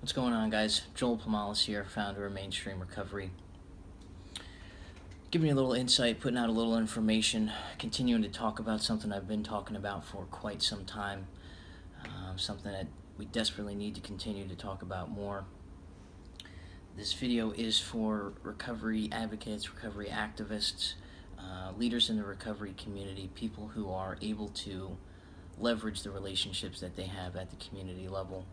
What's going on, guys? Joel Pomalis here, founder of Mainstream Recovery. Giving you a little insight, putting out a little information, continuing to talk about something I've been talking about for quite some time, something that we desperately need to continue to talk about more. This video is for recovery advocates, recovery activists, leaders in the recovery community, people who are able to leverage the relationships that they have at the community level.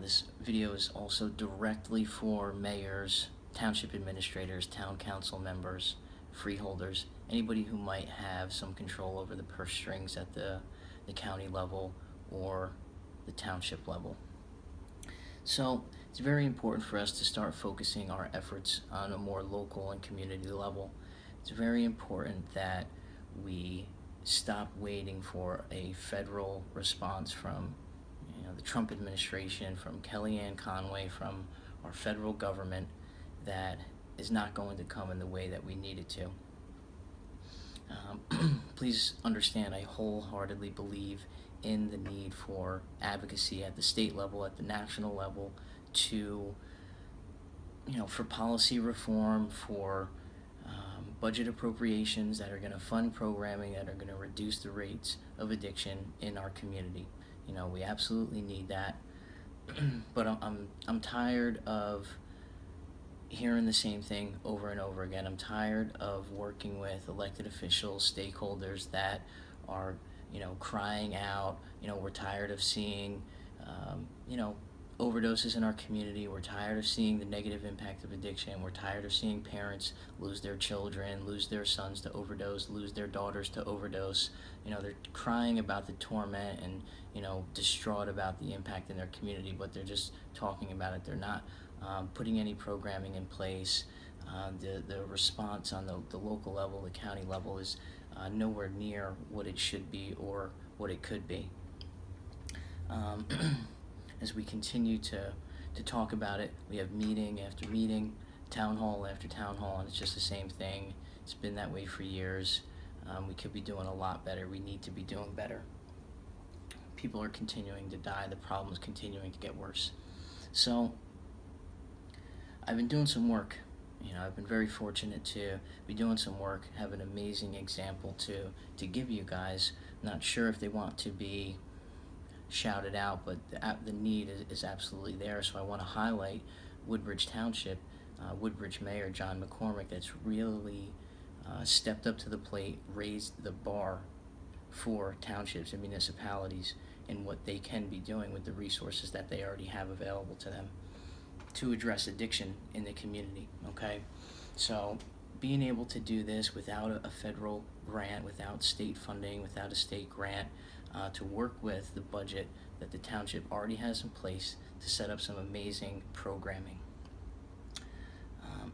This video is also directly for mayors, township administrators, town council members, freeholders, anybody who might have some control over the purse strings at the county level or the township level. So it's very important for us to start focusing our efforts on a more local and community level. It's very important that we stop waiting for a federal response from the Trump administration, from Kellyanne Conway, from our federal government, that is not going to come in the way that we need it to. Please understand, I wholeheartedly believe in the need for advocacy at the state level, at the national level, to, for policy reform, for budget appropriations that are going to fund programming that are going to reduce the rates of addiction in our community. We absolutely need that. But I'm tired of hearing the same thing over and over again. I'm tired of working with elected officials, stakeholders that are, crying out. We're tired of seeing, overdoses in our community. We're tired of seeing the negative impact of addiction. We're tired of seeing parents lose their children, lose their sons to overdose, lose their daughters to overdose. They're crying about the torment and, distraught about the impact in their community, but they're just talking about it. They're not putting any programming in place. The response on the local level, the county level, is nowhere near what it should be or what it could be. As we continue to talk about it, we have meeting after meeting, town hall after town hall, and it's just the same thing. It's been that way for years. We could be doing a lot better. We need to be doing better. People are continuing to die. The problem is continuing to get worse. So I've been doing some work. I've been very fortunate to be doing some work, have an amazing example to give you guys. Not sure if they want to be shouted out, but the need is absolutely there. So I want to highlight Woodbridge Township, Woodbridge Mayor John McCormick, that's really stepped up to the plate, raised the bar for townships and municipalities and what they can be doing with the resources that they already have available to them to address addiction in the community. Okay, so being able to do this without a federal grant, without state funding, without a state grant, to work with the budget that the township already has in place to set up some amazing programming.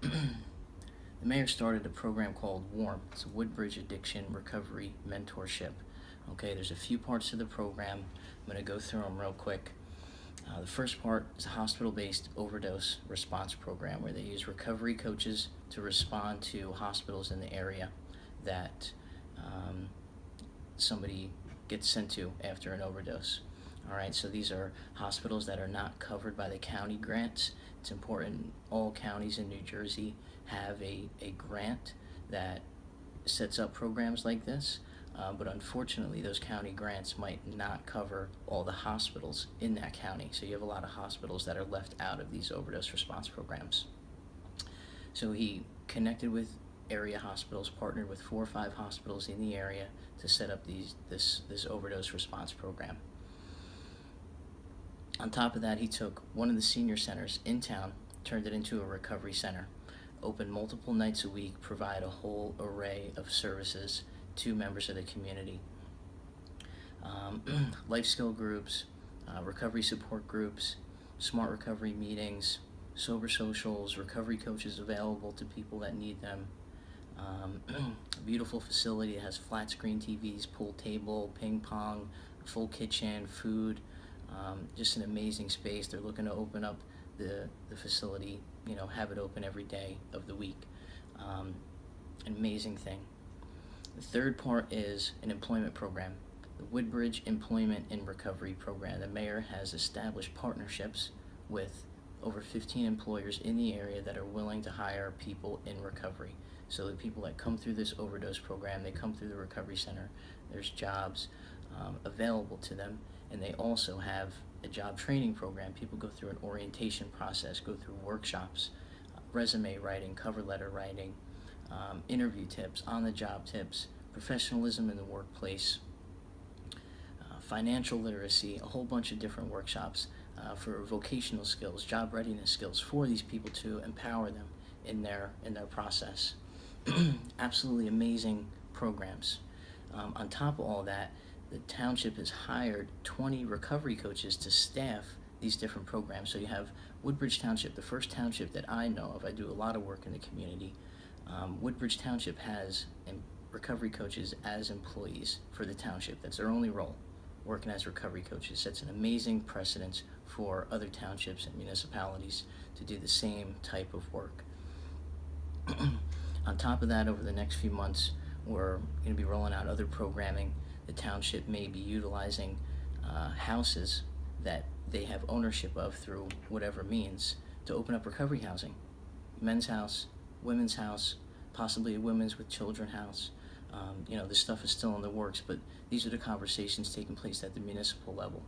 The mayor started a program called WARM. It's a Woodbridge Addiction Recovery Mentorship. Okay, there's a few parts to the program. I'm going to go through them real quick. The first part is a hospital-based overdose response program where they use recovery coaches to respond to hospitals in the area that somebody gets sent to after an overdose. All right, so these are hospitals that are not covered by the county grants. It's important all counties in New Jersey have a grant that sets up programs like this, but unfortunately those county grants might not cover all the hospitals in that county. So you have a lot of hospitals that are left out of these overdose response programs. So he connected with area hospitals, partnered with 4 or 5 hospitals in the area to set up this overdose response program. On top of that, he took one of the senior centers in town, turned it into a recovery center, opened multiple nights a week, provide a whole array of services to members of the community. Life skill groups, recovery support groups, smart recovery meetings, sober socials, recovery coaches available to people that need them. A beautiful facility that has flat screen TVs, pool table, ping pong, full kitchen, food, just an amazing space. They're looking to open up the facility, have it open every day of the week. An amazing thing. The third part is an employment program. The Woodbridge Employment and Recovery Program. The mayor has established partnerships with over 15 employers in the area that are willing to hire people in recovery. So the people that come through this overdose program, they come through the recovery center, there's jobs available to them, and they also have a job training program. People go through an orientation process, go through workshops, resume writing, cover letter writing, interview tips, on-the-job tips, professionalism in the workplace, financial literacy, a whole bunch of different workshops for vocational skills, job readiness skills for these people to empower them in their process. Absolutely amazing programs. On top of all that, the township has hired 20 recovery coaches to staff these different programs. So you have Woodbridge Township, the first township that I know of. I do a lot of work in the community. Woodbridge Township has recovery coaches as employees for the township. That's their only role, working as recovery coaches. Sets an amazing precedence for other townships and municipalities to do the same type of work. On top of that, over the next few months, we're going to be rolling out other programming. The township may be utilizing houses that they have ownership of through whatever means to open up recovery housing. Men's house, women's house, possibly a women's with children house. This stuff is still in the works, but these are the conversations taking place at the municipal level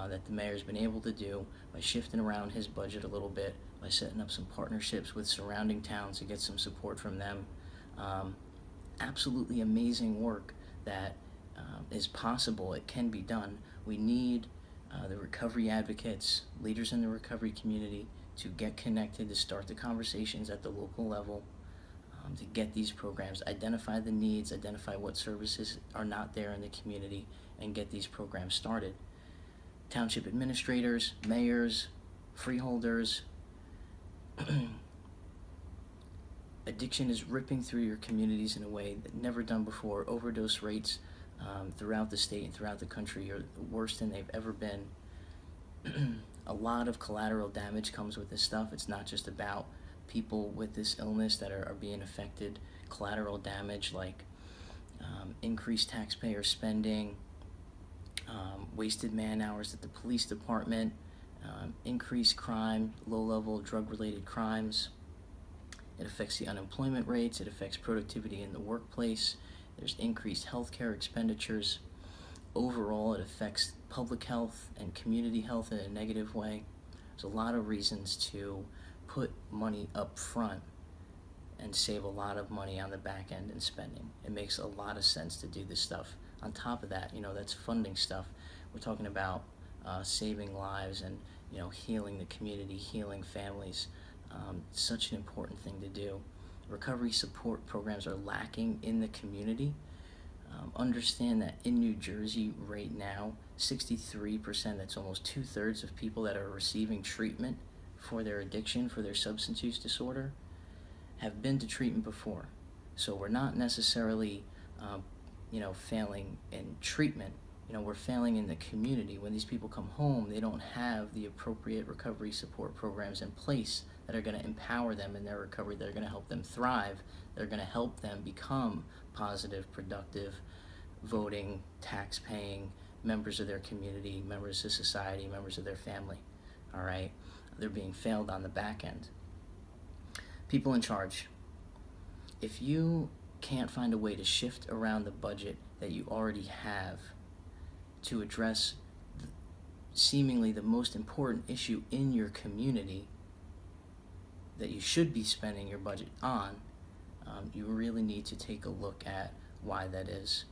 that the mayor's been able to do by shifting around his budget a little bit, by setting up some partnerships with surrounding towns to get some support from them. Absolutely amazing work that is possible. It can be done. We need the recovery advocates, leaders in the recovery community to get connected, to start the conversations at the local level, to get these programs, identify the needs, identify what services are not there in the community, and get these programs started. Township administrators, mayors, freeholders, addiction is ripping through your communities in a way that never done before. Overdose rates throughout the state and throughout the country are worse than they've ever been. A lot of collateral damage comes with this stuff. It's not just about people with this illness that are being affected. Collateral damage like increased taxpayer spending, wasted man hours at the police department, increased crime, low-level drug-related crimes. It affects the unemployment rates. It affects productivity in the workplace. There's increased healthcare expenditures. Overall, it affects public health and community health in a negative way. There's a lot of reasons to put money up front and save a lot of money on the back end in spending. It makes a lot of sense to do this stuff. On top of that, that's funding stuff. We're talking about saving lives and healing the community, healing families. Such an important thing to do. Recovery support programs are lacking in the community. Understand that in New Jersey right now, 63%, that's almost 2/3 of people that are receiving treatment for their addiction, for their substance use disorder, have been to treatment before. So we're not necessarily, failing in treatment. We're failing in the community. When these people come home, they don't have the appropriate recovery support programs in place that are going to empower them in their recovery, that are going to help them thrive, that are going to help them become positive, productive, voting, tax-paying members of their community, members of society, members of their family. All right? They're being failed on the back end. People in charge. If you can't find a way to shift around the budget that you already have to address seemingly the most important issue in your community that you should be spending your budget on, you really need to take a look at why that is.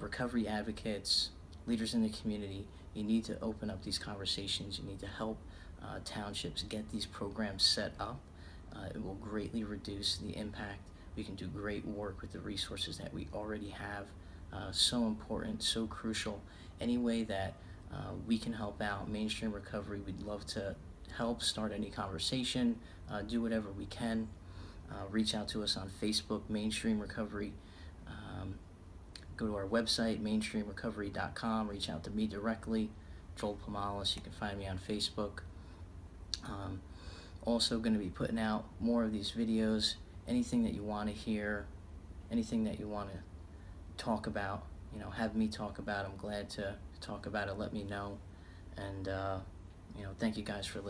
Recovery advocates, leaders in the community, you need to open up these conversations. You need to help townships get these programs set up. It will greatly reduce the impact. We can do great work with the resources that we already have. So important, so crucial. Any way that we can help out mainstream recovery, we'd love to help start any conversation, do whatever we can. Reach out to us on Facebook, Mainstream Recovery. Go to our website, mainstreamrecovery.com. Reach out to me directly, Joel Pomalis. You can find me on Facebook. Also going to be putting out more of these videos. Anything that you want to hear, anything that you want to talk about, have me talk about. I'm glad to talk about it. Let me know. And, thank you guys for listening.